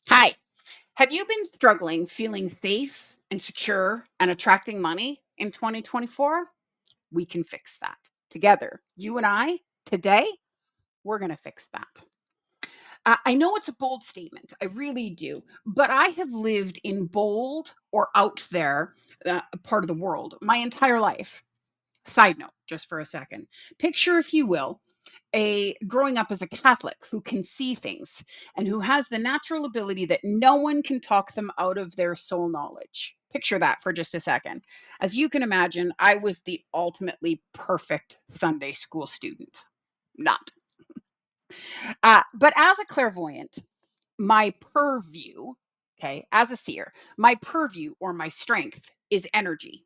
Hi. Have you been struggling feeling safe and secure and attracting money in 2024? We can fix that together. You and I, today, we're going to fix that. I know it's a bold statement. I really do. But I have lived in bold or out there part of the world my entire life. Side note, just for a second. Picture, if you will, a growing up as a Catholic who can see things and who has the natural ability that no one can talk them out of their soul knowledge. Picture that for just a second. As you can imagine, I was the ultimately perfect Sunday school student. Not. But as a clairvoyant, my purview, okay, as a seer, my purview or my strength is energy,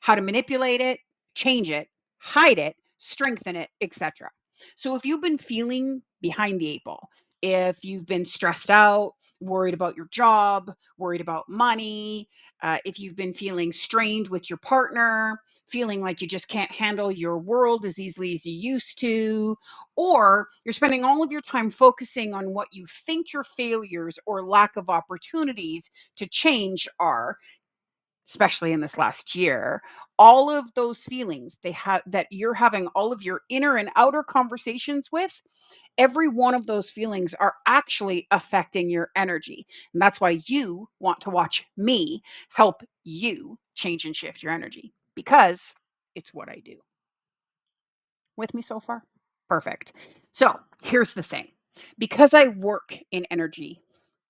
how to manipulate it, change it, hide it, strengthen it, etc. So if you've been feeling behind the eight ball, if you've been stressed out, worried about your job, worried about money, if you've been feeling strained with your partner, feeling like you just can't handle your world as easily as you used to, or you're spending all of your time focusing on what you think your failures or lack of opportunities to change are, especially in this last year, all of those feelings they have that you're having all of your inner and outer conversations with, every one of those feelings are actually affecting your energy. And that's why you want to watch me help you change and shift your energy because it's what I do. With me so far? Perfect. So here's the thing, because I work in energy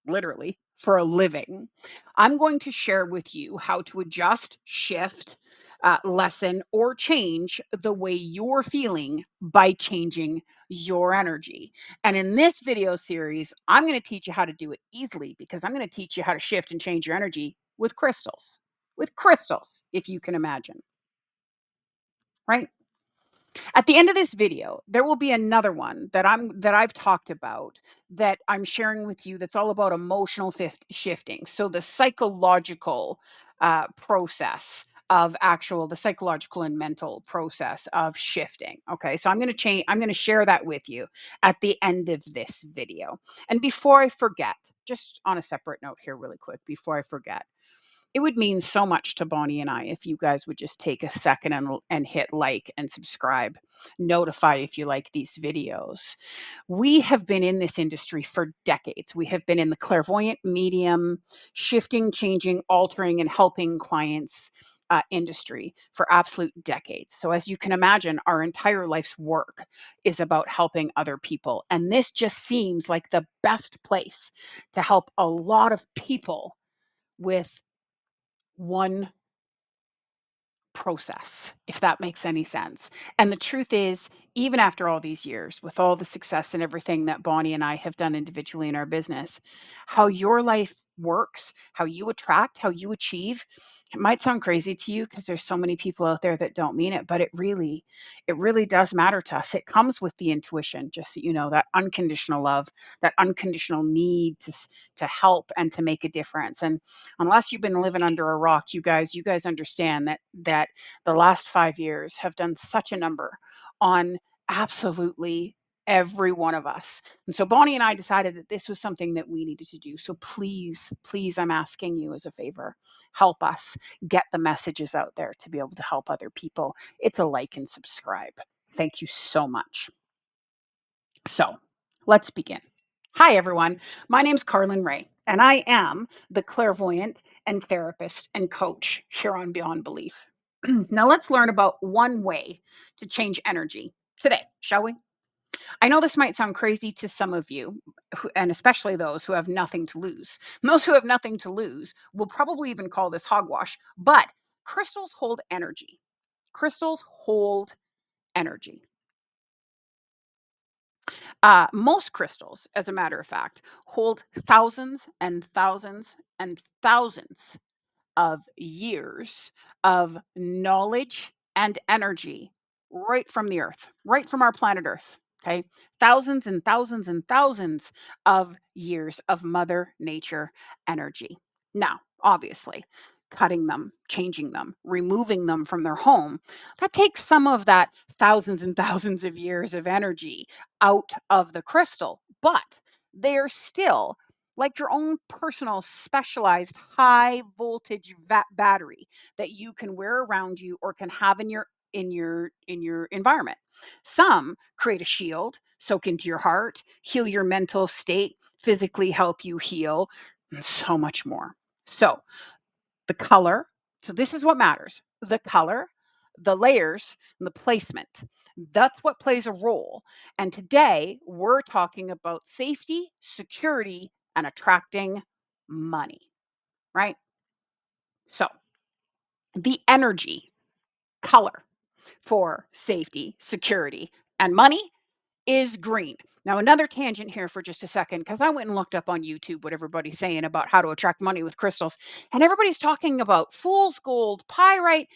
literally for a living, I'm going to share with you how to adjust, shift, lessen, or change the way you're feeling by changing your energy. And in this video series, I'm going to teach you how to do it easily because I'm going to teach you how to shift and change your energy with crystals. With crystals, if you can imagine, right? At the end of this video, there will be another one that I've talked about that I'm sharing with you that's all about emotional shifting. So the psychological process of actual the psychological and mental process of shifting. Okay, so I'm going to share that with you at the end of this video. And before I forget, just on a separate note here really quick before I forget, it would mean so much to Bonnie and I if you guys would just take a second and hit like and subscribe, notify if you like these videos. We have been in this industry for decades. We have been in the clairvoyant medium, shifting, changing, altering, and helping clients industry for absolute decades. So, as you can imagine, our entire life's work is about helping other people. And this just seems like the best place to help a lot of people with one process, if that makes any sense. And the truth is, even after all these years, with all the success and everything that Bonnie and I have done individually in our business, how your life works, how you attract, how you achieve, it might sound crazy to you because there's so many people out there that don't mean it, but it really does matter to us. It comes with the intuition, just so you know, that unconditional love, that unconditional need to help and to make a difference. And unless you've been living under a rock, you guys understand that the last 5 years have done such a number on absolutely every one of us. And so Bonnie and I decided that this was something that we needed to do. So please, please, I'm asking you as a favor, help us get the messages out there to be able to help other people. It's a like and subscribe. Thank you so much. So let's begin. Hi, everyone. My name's Carlin Ray, and I am the clairvoyant and therapist and coach here on Beyond Belief. Now, let's learn about one way to change energy today, shall we? I know this might sound crazy to some of you, and especially those who have nothing to lose. Those who have nothing to lose will probably even call this hogwash, but crystals hold energy. Crystals hold energy. Most crystals, as a matter of fact, hold thousands and thousands and thousands of years of knowledge and energy right from the earth, right from our planet Earth. Okay. Thousands and thousands and thousands of years of Mother Nature energy. Now, obviously, cutting them, changing them, removing them from their home, that takes some of that thousands and thousands of years of energy out of the crystal, but they're still like your own personal specialized high voltage battery that you can wear around you or can have in your environment. Some create a shield, soak into your heart, heal your mental state, physically help you heal, and so much more. So, the color, so this is what matters. The color, the layers, and the placement. That's what plays a role. And today we're talking about safety, security, and attracting money, right? So, the energy color for safety, security, and money is green. Now, another tangent here for just a second, because I went and looked up on YouTube what everybody's saying about how to attract money with crystals. And everybody's talking about fool's gold, pyrite.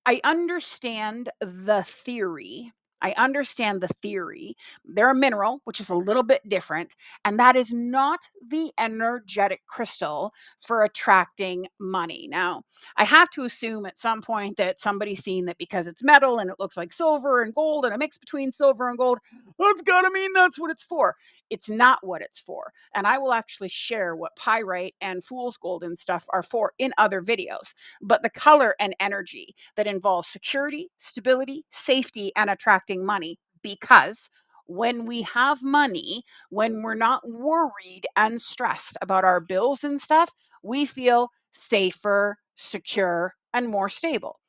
I I understand the theory. I understand the theory. They're a mineral, which is a little bit different, and that is not the energetic crystal for attracting money. Now, I have to assume at some point that somebody's seen that because it's metal and it looks like silver and gold and a mix between silver and gold, that's got to mean that's what it's for. It's not what it's for. And I will actually share what pyrite and fool's gold and stuff are for in other videos, but the color and energy that involves security, stability, safety, and attracting money. Because when we have money, when we're not worried and stressed about our bills and stuff, we feel safer, secure, and more stable.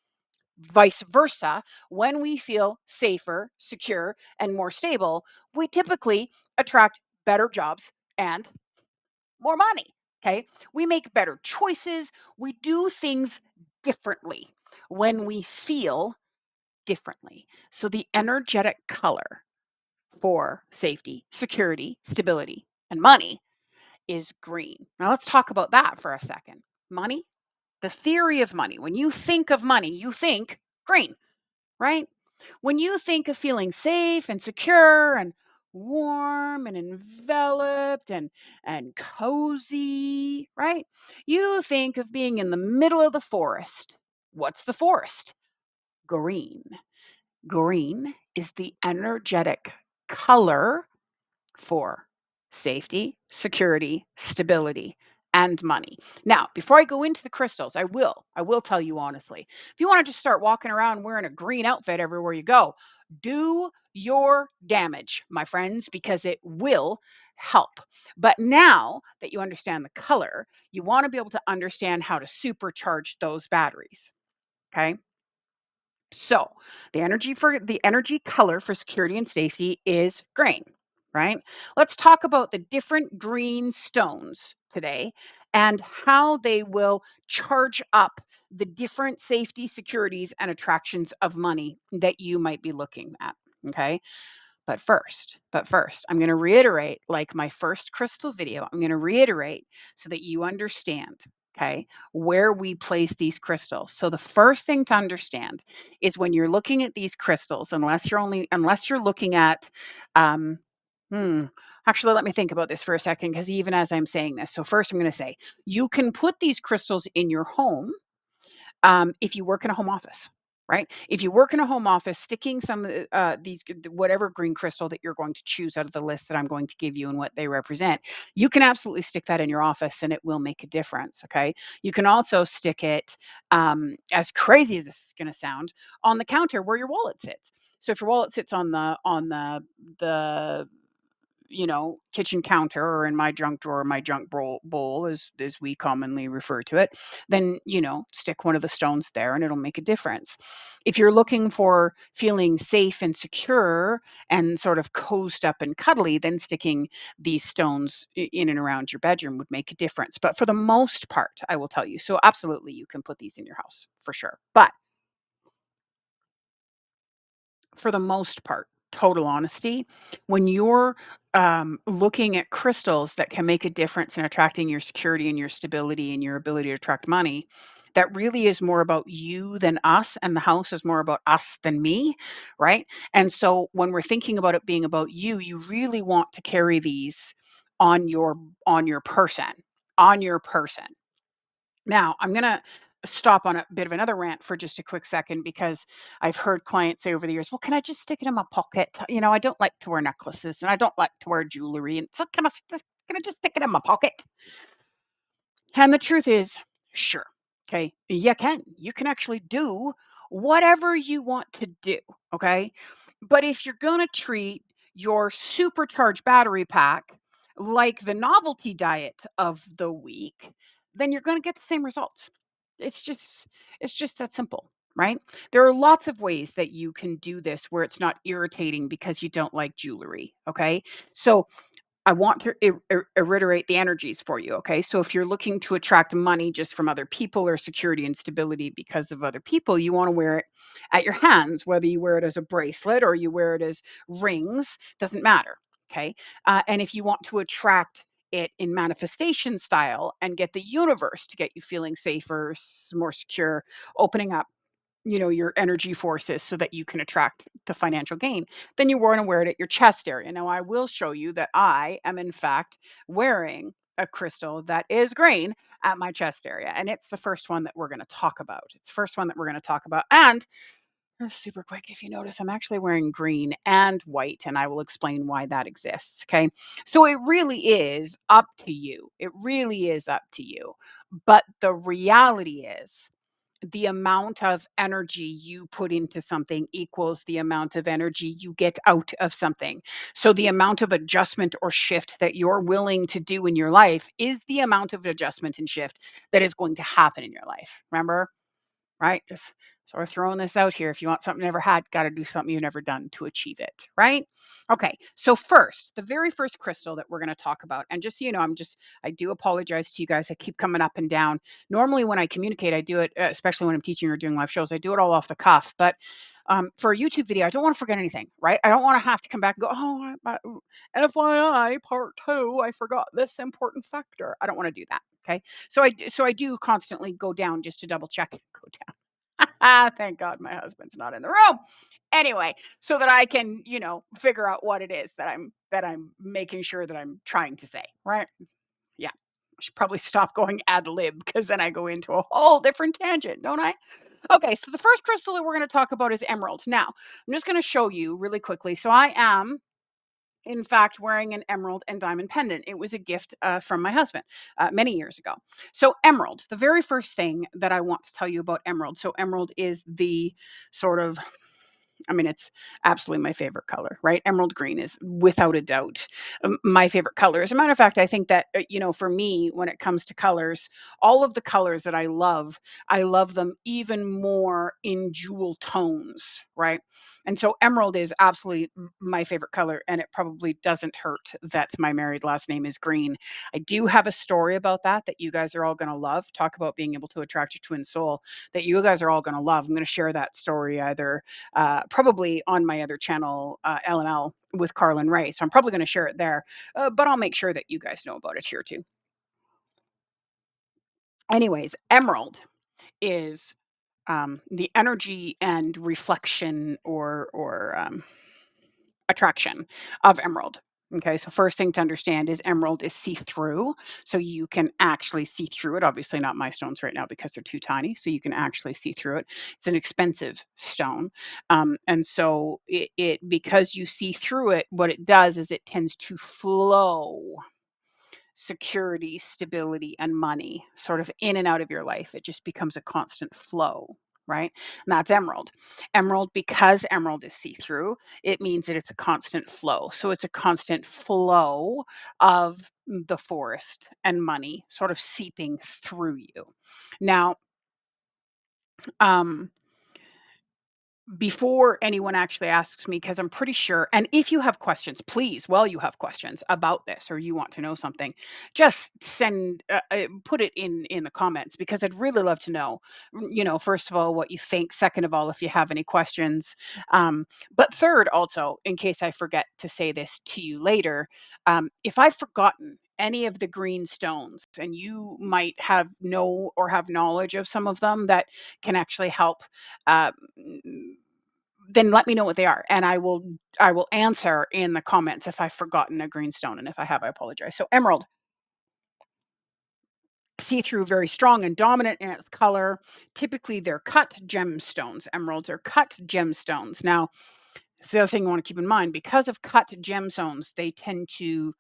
Vice versa, when we feel safer, secure, and more stable, we typically attract better jobs and more money. Okay. We make better choices. We do things differently when we feel differently. So, the energetic color for safety, security, stability, and money is green. Now, let's talk about that for a second. Money, the theory of money. When you think of money, you think green, right? When you think of feeling safe and secure and warm and enveloped and cozy, right? You think of being in the middle of the forest. What's the forest? Green. Green is the energetic color for safety, security, stability, and money. Now, before I go into the crystals, I will tell you honestly. If you want to just start walking around wearing a green outfit everywhere you go, do your damage, my friends, because it will help. But now that you understand the color, you want to be able to understand how to supercharge those batteries. Okay? So, the energy color for security and safety is green, right? Let's talk about the different green stones today and how they will charge up the different safety, securities, and attractions of money that you might be looking at. Okay. But first, I'm going to reiterate, like my first crystal video, I'm going to reiterate so that you understand, okay, where we place these crystals. So the first thing to understand is when you're looking at these crystals, unless you're looking at, um, hmm, actually, let me think about this for a second, because even as I'm saying this, so first I'm going to say you can put these crystals in your home if you work in a home office, right? If you work in a home office, sticking some of whatever green crystal that you're going to choose out of the list that I'm going to give you and what they represent, you can absolutely stick that in your office and it will make a difference. Okay. You can also stick it, as crazy as this is going to sound, on the counter where your wallet sits. So if your wallet sits on the kitchen counter, or in my junk drawer, my junk bowl, as we commonly refer to it, then, stick one of the stones there and it'll make a difference. If you're looking for feeling safe and secure and sort of cozy up and cuddly, then sticking these stones in and around your bedroom would make a difference. But for the most part, I will tell you, so absolutely you can put these in your house for sure. But for the most part, total honesty, when you're looking at crystals that can make a difference in attracting your security and your stability and your ability to attract money, that really is more about you than us, and the house is more about us than me, right? And so when we're thinking about it being about you, you really want to carry these on your on your person, on your person. Now, I'm gonna stop on a bit of another rant for just a quick second, because I've heard clients say over the years, "Well, can I just stick it in my pocket? I don't like to wear necklaces and I don't like to wear jewelry." And it's like, kind of, Can I just stick it in my pocket?" And the truth is, sure. Okay. You can. You can actually do whatever you want to do. Okay. But if you're going to treat your supercharged battery pack like the novelty diet of the week, then you're going to get the same results. It's just it's just that simple, right? There are lots of ways that you can do this where it's not irritating because you don't like jewelry, okay? So I want to reiterate the energies for you, okay? So if you're looking to attract money just from other people or security and stability because of other people, you want to wear it at your hands, whether you wear it as a bracelet or you wear it as rings, doesn't matter, okay? And if you want to attract it in manifestation style and get the universe to get you feeling safer, more secure, opening up your energy forces so that you can attract the financial gain, then you want to wear it at your chest area. Now, I will show you that I am, in fact, wearing a crystal that is green at my chest area. And it's the first one that we're going to talk about. It's the first one that we're going to talk about. And super quick, if you notice, I'm actually wearing green and white, and I will explain why that exists. Okay. So it really is up to you. It really is up to you. But the reality is, the amount of energy you put into something equals the amount of energy you get out of something. So the amount of adjustment or shift that you're willing to do in your life is the amount of adjustment and shift that is going to happen in your life. Remember? Right? Just sort of throwing this out here. If you want something you never had, got to do something you've never done to achieve it. Right? Okay. So first, the very first crystal that we're going to talk about, and just so you know, I do apologize to you guys. I keep coming up and down. Normally, when I communicate, I do it, especially when I'm teaching or doing live shows, I do it all off the cuff. But for a YouTube video, I don't want to forget anything, right? I don't want to have to come back and go, oh, FYI, part two, I forgot this important factor. I don't want to do that. Okay. So I do constantly go down just to double check. Go down. Thank God my husband's not in the room. Anyway, so that I can, figure out what it is that I'm making sure that I'm trying to say, right? Yeah. I should probably stop going ad lib because then I go into a whole different tangent, don't I? Okay, so the first crystal that we're going to talk about is emerald. Now, I'm just going to show you really quickly. So I am in fact, wearing an emerald and diamond pendant. It was a gift from my husband many years ago. So, emerald, the very first thing that I want to tell you about emerald. So, emerald is the sort of it's absolutely my favorite color, right? Emerald green is without a doubt my favorite color. As a matter of fact, I think that, for me, when it comes to colors, all of the colors that I love them even more in jewel tones, right? And so emerald is absolutely my favorite color. And it probably doesn't hurt that my married last name is green. I do have a story about that you guys are all going to love. Talk about being able to attract your twin soul that you guys are all going to love. I'm going to share that story either probably on my other channel, LML with Carlin Ray. So I'm probably going to share it there, but I'll make sure that you guys know about it here too. Anyways, emerald is the energy and reflection or attraction of emerald. Okay, so first thing to understand is emerald is see through. So you can actually see through it. Obviously, not my stones right now because they're too tiny. So you can actually see through it. It's an expensive stone. And so because you see through it, what it does is it tends to flow security, stability, and money sort of in and out of your life. It just becomes a constant flow, right? And that's emerald. Emerald, because emerald is see through, it means that it's a constant flow. So it's a constant flow of the forest and money sort of seeping through you. Now, um, before anyone actually asks me, because I'm pretty sure, and if you have questions, please, well, you have questions about this or you want to know something, just put it in the comments because I'd really love to know, first of all, what you think. Second of all, if you have any questions. But third, also, in case I forget to say this to you later, if I've forgotten any of the green stones and you might have knowledge of some of them that can actually help, uh, then let me know what they are, and I will answer in the comments if I've forgotten a green stone, and if I have, I apologize. So emerald, see through, very strong and dominant in its color. Typically, they're cut gemstones. Emeralds are cut gemstones. Now, it's the other thing you want to keep in mind because of cut gemstones, they tend to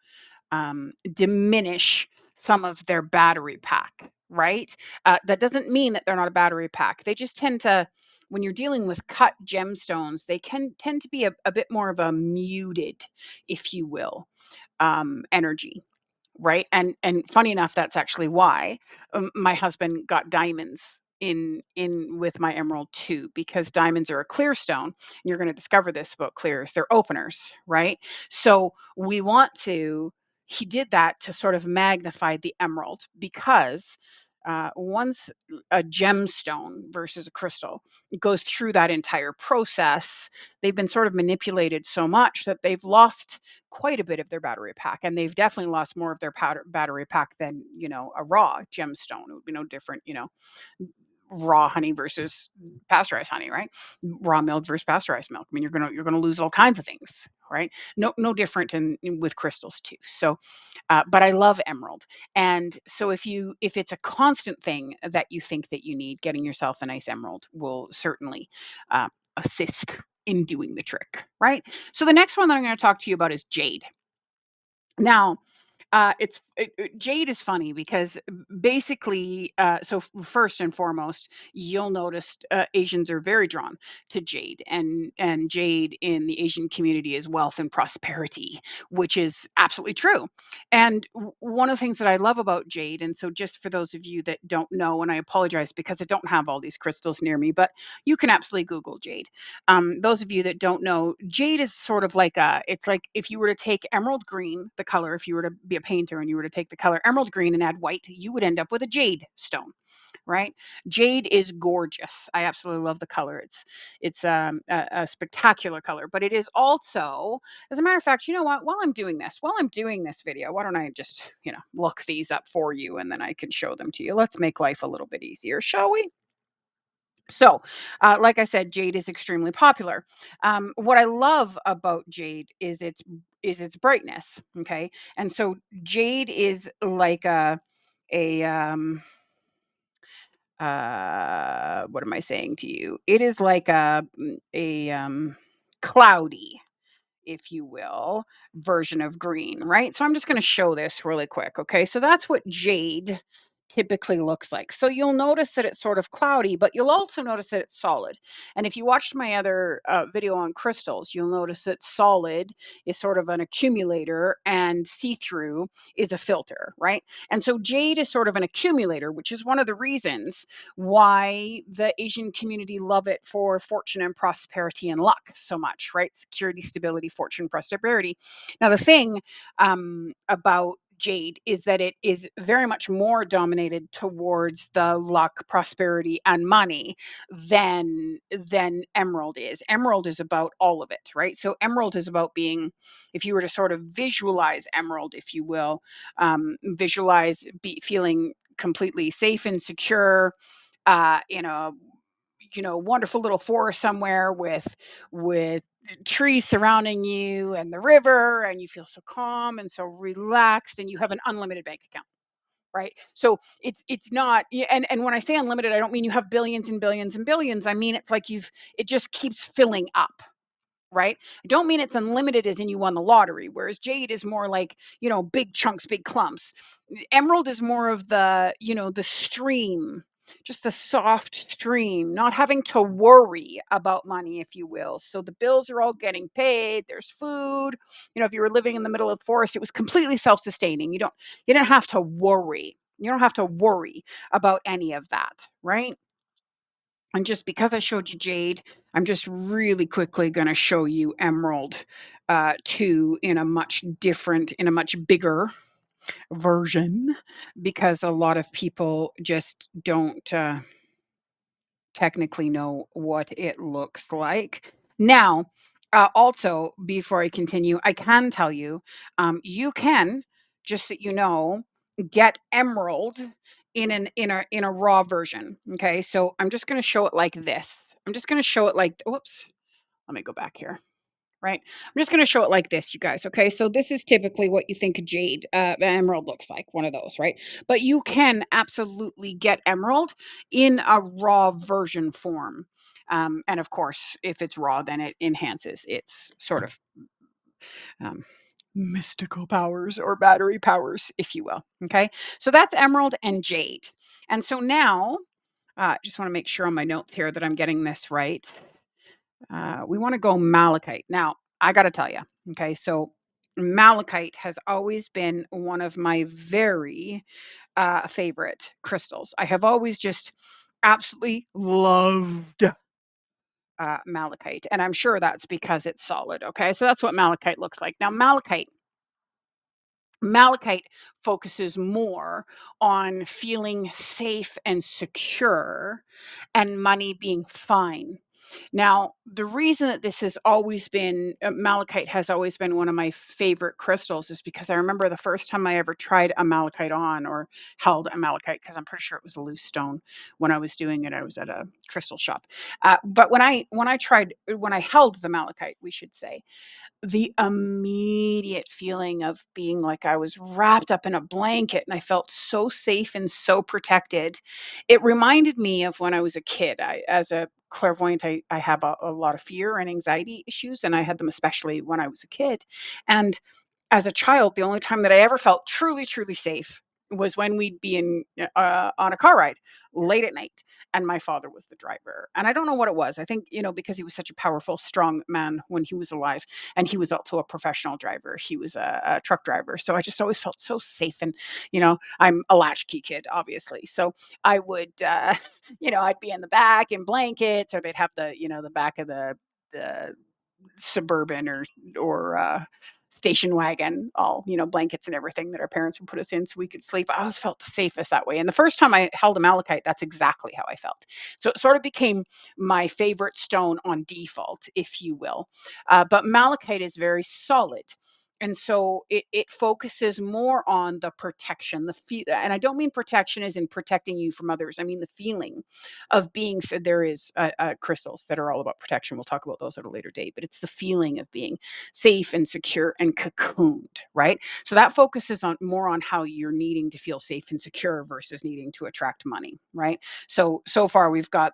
diminish some of their battery pack, right? That doesn't mean that they're not a battery pack. They just tend to, when you're dealing with cut gemstones, they can tend to be a bit more of a muted, if you will, energy. Right, and funny enough, that's actually why, my husband got diamonds in with my emerald too, because diamonds are a clear stone, and you're gonna discover this about clears, they're openers, right? So, we want to he did that to sort of magnify the emerald because, once a gemstone versus a crystal goes through that entire process, they've been sort of manipulated so much that they've lost quite a bit of their battery pack, and they've definitely lost more of their battery pack than, a raw gemstone. It would be no different, raw honey versus pasteurized honey, right? Raw milk versus pasteurized milk. I mean, you're gonna lose all kinds of things, right? No different with crystals too. So, but I love emerald, and so if it's a constant thing that you think that you need, getting yourself a nice emerald will certainly assist in doing the trick, right? So the next one that I'm going to talk to you about is jade. Now, jade is funny because basically, first and foremost, you'll notice Asians are very drawn to jade, and jade in the Asian community is wealth and prosperity, which is absolutely true. And one of the things that I love about jade, and so just for those of you that don't know, and I apologize because I don't have all these crystals near me, but you can absolutely Google jade. Those of you that don't know, jade is sort of like it's like if you were to take emerald green, the color, if you were to be a painter and you were to take the color emerald green and add white, you would end up with a jade stone, right? Jade is gorgeous. I absolutely love the color. It's a spectacular color, but it is also, as a matter of fact, you know what? While I'm doing this video, why don't I just, look these up for you and then I can show them to you. Let's make life a little bit easier, shall we? So, like I said, jade is extremely popular. What I love about jade is its brightness. Okay, and so jade is like a what am I saying to you? It is like a cloudy, if you will, version of green, right? So I'm just going to show this really quick. Okay. So that's what jade typically looks like. So you'll notice that it's sort of cloudy, but you'll also notice that it's solid. And if you watched my other video on crystals, you'll notice that solid is sort of an accumulator and see through is a filter, right? And so jade is sort of an accumulator, which is one of the reasons why the Asian community love it for fortune and prosperity and luck so much, right? Security, stability, fortune, prosperity. Now, the thing about jade is that it is very much more dominated towards the luck, prosperity, and money than emerald is. Emerald is about all of it, right? So emerald is about being, if you were to sort of visualize emerald, if you will, visualize feeling completely safe and secure in a wonderful little forest somewhere with trees surrounding you and the river, and you feel so calm and so relaxed, and you have an unlimited bank account, right? So it's not and when I say unlimited, I don't mean you have billions and billions and billions. I mean it's like it just keeps filling up, right? I don't mean it's unlimited as in you won the lottery, whereas jade is more like, big chunks, big clumps. Emerald is more of the stream, just the soft stream, not having to worry about money, if you will. So the bills are all getting paid, there's food. If you were living in the middle of the forest, it was completely self-sustaining. You didn't have to worry. You don't have to worry about any of that, right? And just because I showed you jade, I'm just really quickly going to show you emerald too, in a much bigger version, because a lot of people just don't technically know what it looks like. Now, also, before I continue, I can tell you, you can, just so you know, get emerald in a raw version. Okay, so I'm just going to show it like this. I'm just going to show it like, whoops. Let me go back here. Right. I'm just going to show it like this, you guys. Okay. So this is typically what you think a jade emerald looks like, one of those, right? But you can absolutely get emerald in a raw version form. And of course, if it's raw, then it enhances its sort of um, mystical powers or battery powers, if you will. Okay. So that's emerald and jade. And so now, just want to make sure on my notes here that I'm getting this right. We want to go malachite. Now, I got to tell you, okay, so malachite has always been one of my very favorite crystals. I have always just absolutely loved malachite. And I'm sure that's because it's solid. Okay. So that's what malachite looks like. Now, malachite focuses more on feeling safe and secure and money being fine. Now, the reason that this has always been malachite has always been one of my favorite crystals is because I remember the first time I ever tried a malachite on or held a malachite, because I'm pretty sure it was a loose stone when I was doing it. I was at a crystal shop. But when I held the malachite, we should say, the immediate feeling of being like I was wrapped up in a blanket and I felt so safe and so protected. It reminded me of when I was a kid. As a clairvoyant, I have a lot of fear and anxiety issues, and I had them especially when I was a kid. And as a child, the only time that I ever felt truly, truly safe was when we'd be on a car ride late at night, and my father was the driver. And I don't know what it was. I think, because he was such a powerful, strong man when he was alive, and he was also a professional driver. He was a truck driver. So I just always felt so safe. And, I'm a latchkey kid, obviously. So I would, I'd be in the back in blankets, or they'd have the back of the suburban or station wagon, all blankets and everything that our parents would put us in so we could sleep. I always felt the safest that way. And the first time I held a malachite, that's exactly how I felt. So it sort of became my favorite stone on default, if you will. But malachite is very solid. And so it focuses more on the protection, and I don't mean protection as in protecting you from others. I mean the feeling of being said. There is crystals that are all about protection. We'll talk about those at a later date, but it's the feeling of being safe and secure and cocooned, right? So that focuses on more on how you're needing to feel safe and secure versus needing to attract money, right? So far we've got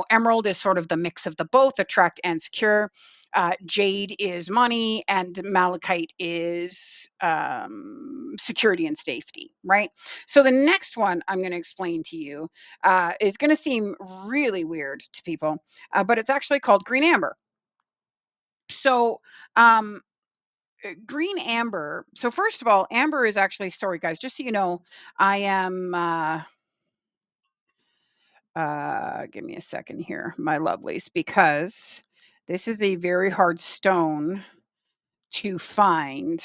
emerald is sort of the mix of the both, attract and secure. Jade is money, and malachite is security and safety, right? So the next one I'm going to explain to you is going to seem really weird to people, but it's actually called green amber. So, um, green amber. So, first of all, amber is actually, sorry guys, just so you know, I am, give me a second here, my lovelies, because this is a very hard stone to find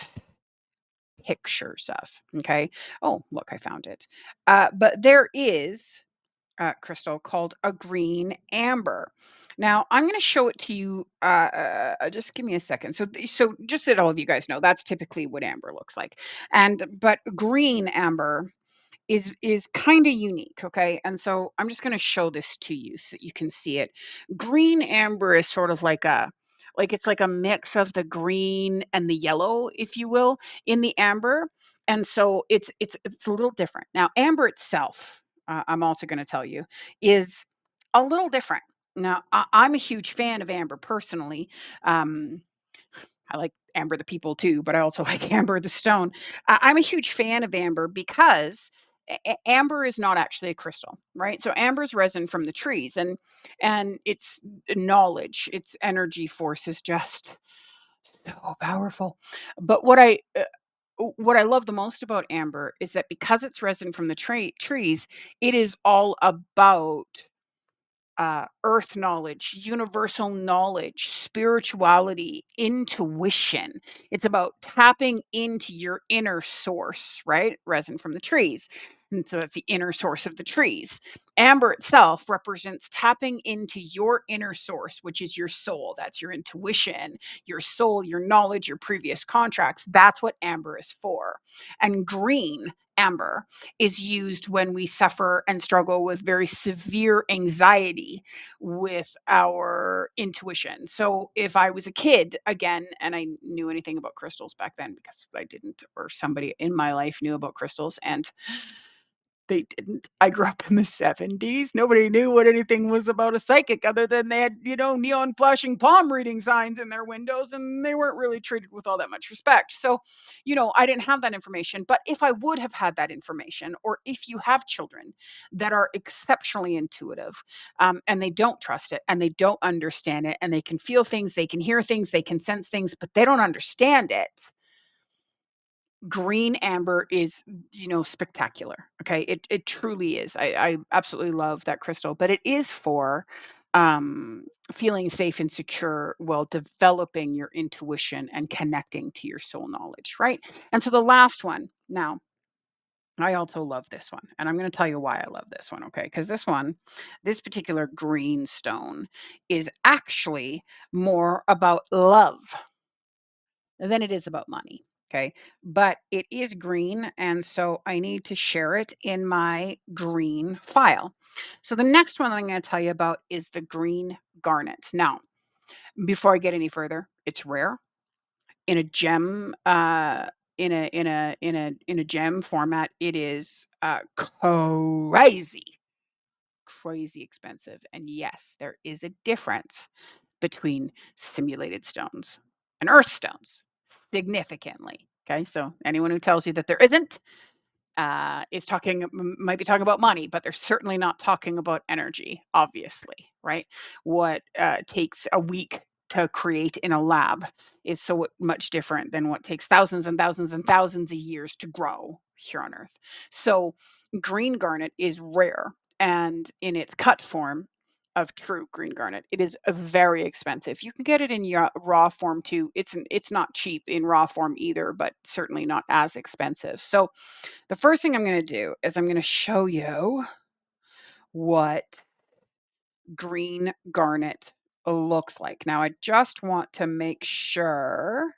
pictures of. Okay. Oh, look, I found it. But there is crystal called a green amber. Now, I'm going to show it to you. Just give me a second. So just that all of you guys know, that's typically what amber looks like. But green amber is kind of unique, okay? And so I'm just going to show this to you so that you can see it. Green amber is sort of like it's like a mix of the green and the yellow, if you will, in the amber. And so it's a little different. Now, amber itself, I'm also going to tell you, is a little different. Now, I'm a huge fan of amber personally. Um, I like amber the people too, but I also like amber the stone. I'm a huge fan of amber because amber is not actually a crystal, right? So amber is resin from the trees, and its knowledge, its energy force is just so powerful. But what I love the most about amber is that because it's resin from the trees, it is all about earth knowledge, universal knowledge, spirituality, intuition. It's about tapping into your inner source, right? Resin from the trees. And so that's the inner source of the trees. Amber itself represents tapping into your inner source, which is your soul. That's your intuition, your soul, your knowledge, your previous contracts. That's what amber is for. And green amber is used when we suffer and struggle with very severe anxiety with our intuition. So if I was a kid again and I knew anything about crystals back then, because I didn't, or somebody in my life knew about crystals, and They didn't. I grew up in the '70s. Nobody knew what anything was about a psychic other than they had, neon flashing palm reading signs in their windows, and they weren't really treated with all that much respect. So, I didn't have that information. But if I would have had that information, or if you have children that are exceptionally intuitive, and they don't trust it and they don't understand it, and they can feel things, they can hear things, they can sense things, but they don't understand it. Green amber is, spectacular. Okay. It truly is. I absolutely love that crystal, but it is for feeling safe and secure while developing your intuition and connecting to your soul knowledge, right? And so the last one now, I also love this one, and I'm going to tell you why I love this one, okay? Because this particular green stone is actually more about love than it is about money. Okay. But it is green. And so I need to share it in my green file. So the next one I'm going to tell you about is the green garnet. Now, before I get any further, it's rare in a gem, in a gem format. It is crazy expensive. And yes, there is a difference between simulated stones and earth stones significantly. Okay, so anyone who tells you that there isn't is might be talking about money, but they're certainly not talking about energy, obviously, right? What takes a week to create in a lab is so much different than what takes thousands and thousands and thousands of years to grow here on Earth. So, green garnet is rare, and in its cut form of true green garnet, it is very expensive. You can get it in raw form too. It's not cheap in raw form either, but certainly not as expensive. So, the first thing I'm gonna do is I'm gonna show you what green garnet looks like. Now, I just want to make sure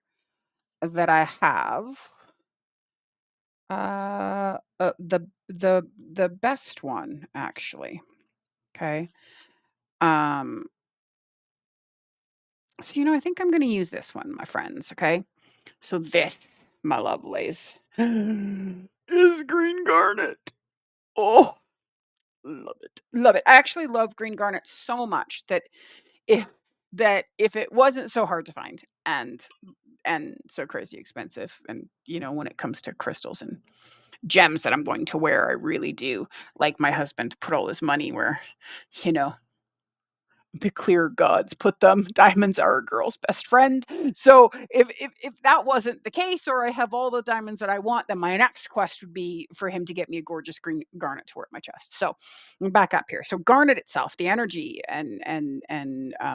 that I have, the best one, actually, okay? Um, so, I think I'm gonna use this one, my friends, okay? So this, my lovelies, is green garnet. Oh, love it. Love it. I actually love green garnet so much if if it wasn't so hard to find and so crazy expensive, and when it comes to crystals and gems that I'm going to wear, I really do like my husband to put all his money where, you know, the clear gods put them. Diamonds are a girl's best friend. So if that wasn't the case, or I have all the diamonds that I want, then my next quest would be for him to get me a gorgeous green garnet to wear at my chest. So back up here. So garnet itself, the energy and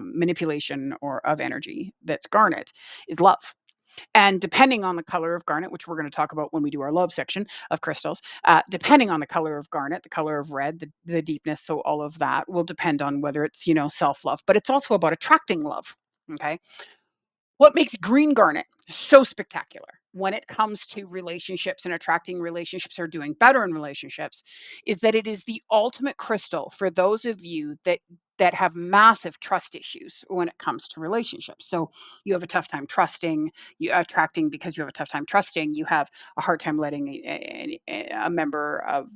manipulation or of energy that's garnet is love. And depending on the color of garnet, which we're going to talk about when we do our love section of crystals, depending on the color of garnet, the color of red, the deepness, so all of that will depend on whether it's, self love, but it's also about attracting love. Okay. What makes green garnet so spectacular when it comes to relationships and attracting relationships or doing better in relationships is that it is the ultimate crystal for those of you that have massive trust issues when it comes to relationships. So you have a tough time trusting, you attracting because you have a tough time trusting, you have a hard time letting a member of,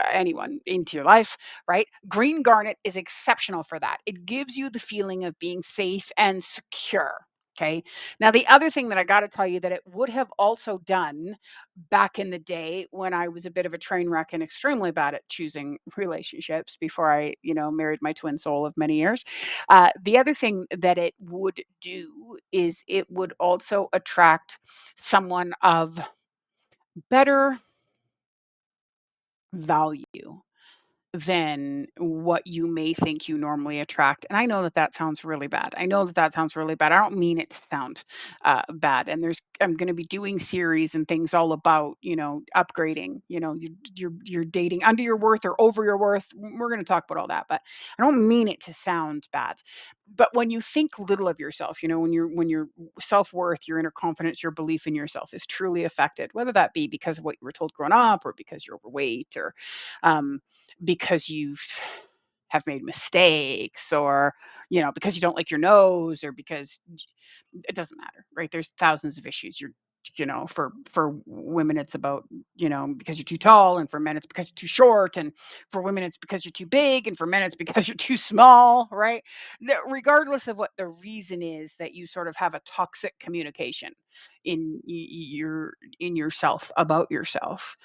anyone into your life, right? Green garnet is exceptional for that. It gives you the feeling of being safe and secure. Okay. Now, the other thing that I got to tell you that it would have also done back in the day when I was a bit of a train wreck and extremely bad at choosing relationships before I, married my twin soul of many years. The other thing that it would do is it would also attract someone of better value than what you may think you normally attract. And I know that that sounds really bad. I know that that sounds really bad. I don't mean it to sound bad. And I'm going to be doing series and things all about, upgrading. You're dating under your worth or over your worth. We're going to talk about all that, but I don't mean it to sound bad. But when you think little of yourself, when your self worth, your inner confidence, your belief in yourself is truly affected, whether that be because of what you were told growing up, or because you're overweight, or um, because you have made mistakes, or because you don't like your nose, or because it doesn't matter, right? There's thousands of issues. for women it's about, because you're too tall, and for men it's because you're too short, and for women it's because you're too big, and for men it's because you're too small, right? Regardless of what the reason is that you sort of have a toxic communication in yourself about yourself,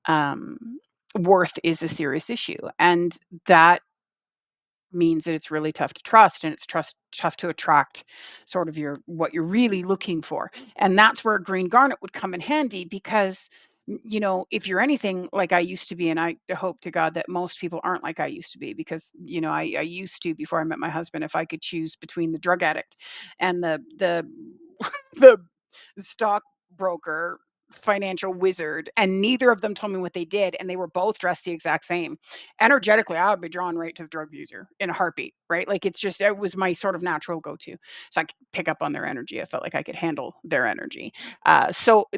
um, worth is a serious issue, and that means that it's really tough to trust, and it's tough to attract sort of what you're really looking for. And that's where green garnet would come in handy because if you're anything like I used to be, and I hope to God that most people aren't like I used to be, because I used to, before I met my husband, if I could choose between the drug addict and the the stockbroker financial wizard, and neither of them told me what they did, and they were both dressed the exact same. Energetically, I would be drawn right to the drug user in a heartbeat, right? Like it was my sort of natural go-to. So I could pick up on their energy. I felt like I could handle their energy. So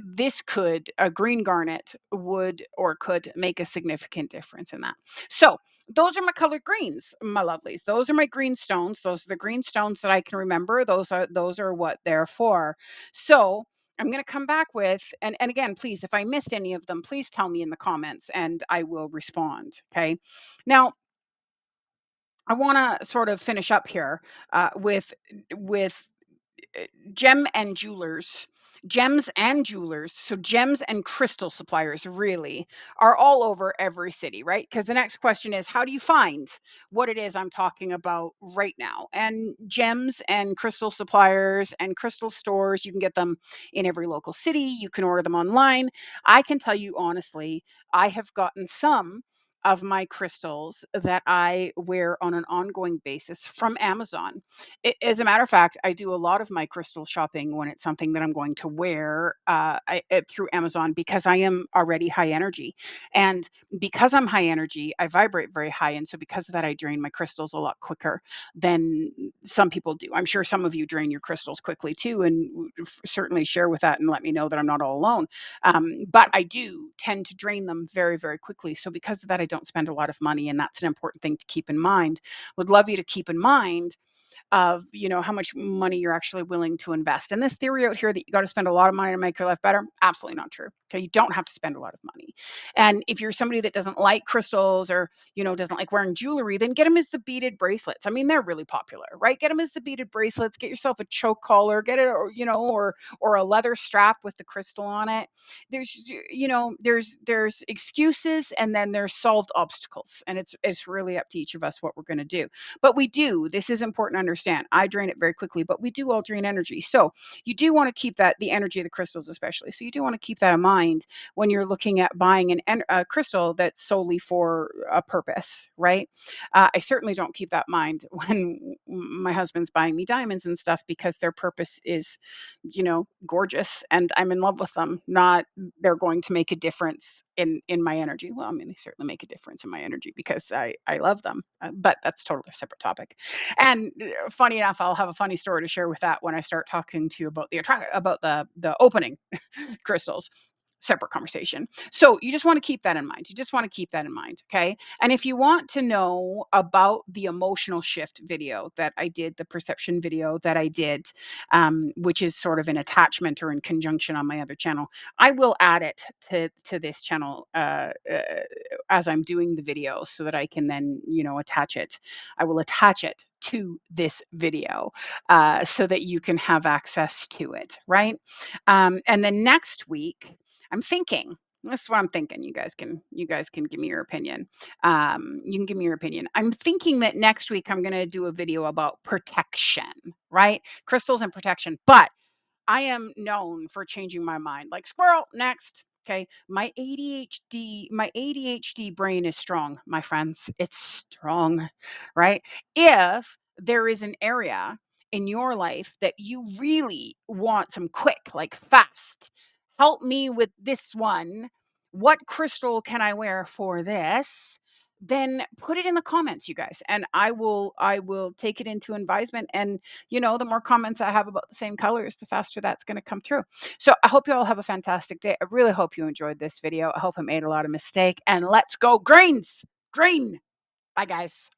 a green garnet would or could make a significant difference in that. So those are my colored greens, my lovelies. Those are my green stones. Those are the green stones that I can remember. Those are what they're for. So I'm going to come back with, and again, please, if I missed any of them, please tell me in the comments and I will respond. Okay. Now, I want to sort of finish up here with uh, gem and jewelers, gems and jewelers, so gems and crystal suppliers really are all over every city, right? Because the next question is, how do you find what it is I'm talking about right now? And gems and crystal suppliers and crystal stores, you can get them in every local city. You can order them online. I can tell you honestly, I have gotten some of my crystals that I wear on an ongoing basis from Amazon. As a matter of fact, I do a lot of my crystal shopping when it's something that I'm going to wear through Amazon, because I am already high energy. And because I'm high energy, I vibrate very high. And so, because of that, I drain my crystals a lot quicker than some people do. I'm sure some of you drain your crystals quickly too. And certainly share with that and let me know that I'm not all alone. But I do tend to drain them very, very quickly. So, because of that, I don't spend a lot of money. And that's an important thing to keep in mind. Would love you to keep in mind of how much money you're actually willing to invest. And this theory out here that you got to spend a lot of money to make your life better, absolutely not true. Okay, you don't have to spend a lot of money. And if you're somebody that doesn't like crystals, or doesn't like wearing jewelry, then get them as the beaded bracelets. I mean, they're really popular, right? Get them as the beaded bracelets. Get yourself a choke collar, get it, or a leather strap with the crystal on it. There's excuses, and then there's solved obstacles, and it's really up to each of us what we're going to do. But this is important to understand. I drain it very quickly, but we do all drain energy. So you do want to keep the energy of the crystals, especially. So you do want to keep that in mind when you're looking at buying a crystal that's solely for a purpose, right? I certainly don't keep that in mind when my husband's buying me diamonds and stuff, because their purpose is, gorgeous, and I'm in love with them. Not they're going to make a difference in my energy. Well, I mean, they certainly make a difference in my energy because I love them, but that's totally a separate topic. And funny enough, I'll have a funny story to share with that when I start talking to you about the opening crystals. Separate conversation. So you just want to keep that in mind. You just want to keep that in mind. Okay. And if you want to know about the emotional shift video that I did, the perception video that I did, which is sort of an attachment or in conjunction on my other channel, I will add it to this channel as I'm doing the video, so that I can then attach it. I will attach it to this video so that you can have access to it, right? And then next week, I'm thinking. This is what I'm thinking. You guys can give me your opinion. You can give me your opinion. I'm thinking that next week I'm going to do a video about protection, right? Crystals and protection. But I am known for changing my mind. Like squirrel, next. Okay. My ADHD brain is strong, my friends. It's strong, right? If there is an area in your life that you really want some quick, like fast, help me with this one. What crystal can I wear for this? Then put it in the comments, you guys, and I will take it into advisement. And the more comments I have about the same colors, the faster that's going to come through. So I hope you all have a fantastic day. I really hope you enjoyed this video. I hope I made a lot of mistake, and let's go greens. Green. Bye guys.